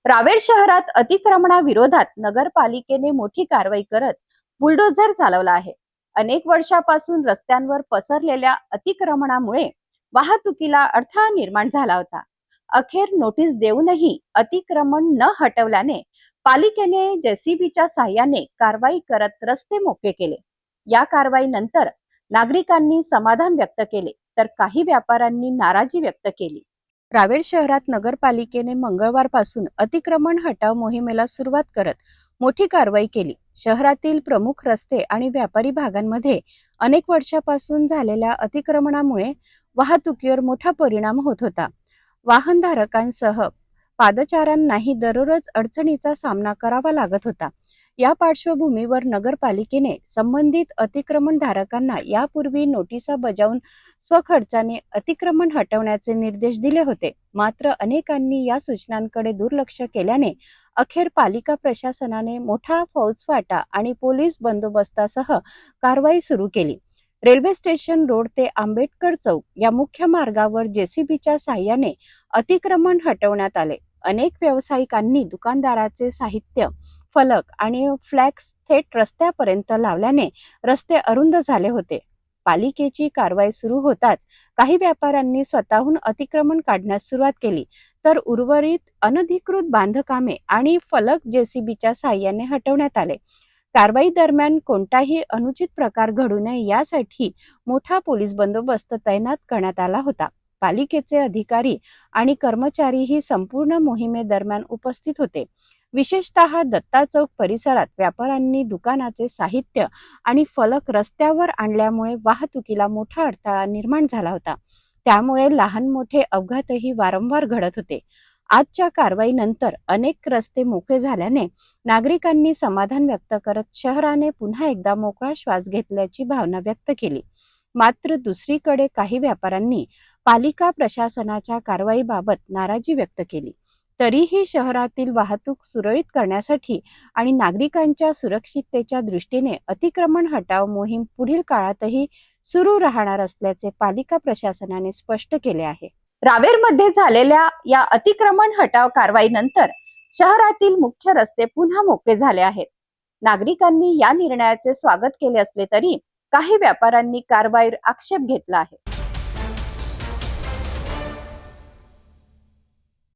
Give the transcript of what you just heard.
रावेर शहरात अतिक्रमणाविरोधात नगरपालिकेने मोठी कारवाई करत बुलडोझर चालवला आहे. अनेक वर्षापासून रस्त्यांवर पसरलेल्या अतिक्रमणामुळे वाहतुकीला अडथळा निर्माण झाला होता. अखेर नोटीस देऊनही अतिक्रमण न हटवल्याने पालिकेने जेसीबीच्या साहाय्याने कारवाई करत रस्ते मोकळे केले. या कारवाईनंतर नागरिकांनी समाधान व्यक्त केले, तर काही व्यापाऱ्यांनी नाराजी व्यक्त केली. रावेर शहरात नगरपालिकेने मंगळवारपासून अतिक्रमण हटाव मोहिमेला सुरुवात करत मोठी कारवाई केली. शहरातील प्रमुख रस्ते आणि व्यापारी भागांमध्ये अनेक वर्षापासून झालेल्या अतिक्रमणामुळे वाहतुकीवर मोठा परिणाम होत होता. वाहनधारकांसह पादचाऱ्यांनाही दररोज अडचणीचा सामना करावा लागत होता. या पार्श्वभूमीवर नगरपालिकेने संबंधित अतिक्रमणधारकांना यापूर्वी नोटिसा बजावून स्वखर्चाने अतिक्रमण हटवण्याचे निर्देश दिले होते. मात्र अनेकांनी या सूचनांकडे दुर्लक्ष केल्याने अखेर पालिका प्रशासनाने मोठा फौजफाटा आणि पोलीस बंदोबस्तासह कारवाई सुरू केली. रेल्वे स्टेशन रोड ते आंबेडकर चौक या मुख्य मार्गावर जेसीबीच्या साहाय्याने अतिक्रमण हटवण्यात आले. अनेक व्यावसायिकांनी दुकानदाराचे साहित्य, फलक आणि फ्लॅक्स थेट रस्त्यापर्यंत लावल्याने रस्ते अरुंद झाले होते. पालिकेची कारवाई सुरू होताच काही व्यापाऱ्यांनी स्वतःहून अतिक्रमण काढण्यास सुरुवात केली, तर उर्वरित अनधिकृत बांधकामे आणि फलक जेसीबीच्या साहाय्याने हटवण्यात आले. कारवाई दरम्यान कोणताही अनुचित प्रकार घडू नये यासाठी मोठा पोलीस बंदोबस्त तैनात करण्यात आला होता. पालिकेचे अधिकारी आणि कर्मचारीही संपूर्ण मोहिमेदरम्यान उपस्थित होते. विशेषतः दत्ता चौक परिसरात व्यापाऱ्यांनी दुकानाचे साहित्य आणि फलक रस्त्यावर आणल्यामुळे वाहतुकीला मोठा अडथळा निर्माण झाला होता. त्यामुळे लहान मोठे अपघातही वारंवार घडत होते. आजच्या कारवाईनंतर अनेक रस्ते मोकळे झाल्याने नागरिकांनी समाधान व्यक्त करत शहराने पुन्हा एकदा मोकळा श्वास घेतल्याची भावना व्यक्त केली. मात्र दुसरीकडे काही व्यापाऱ्यांनी पालिका प्रशासनाच्या कारवाईबाबत नाराजी व्यक्त केली. तरीही शहरातील वाहतूक सुरळीत करण्यासाठी आणि नागरिकांच्या सुरक्षिततेच्या दृष्टीने अतिक्रमण हटाव मोहीम पुढील काळातही सुरू राहणार असल्याचे पालिका प्रशासनाने स्पष्ट केले आहे. रावेरमध्ये झालेल्या या अतिक्रमण हटाव कारवाईनंतर शहरातील मुख्य रस्ते पुन्हा मोकळे झाले आहेत. नागरिकांनी या निर्णयाचे स्वागत केले असले तरी काही व्यापाऱ्यांनी कारवाईवर आक्षेप घेतला आहे.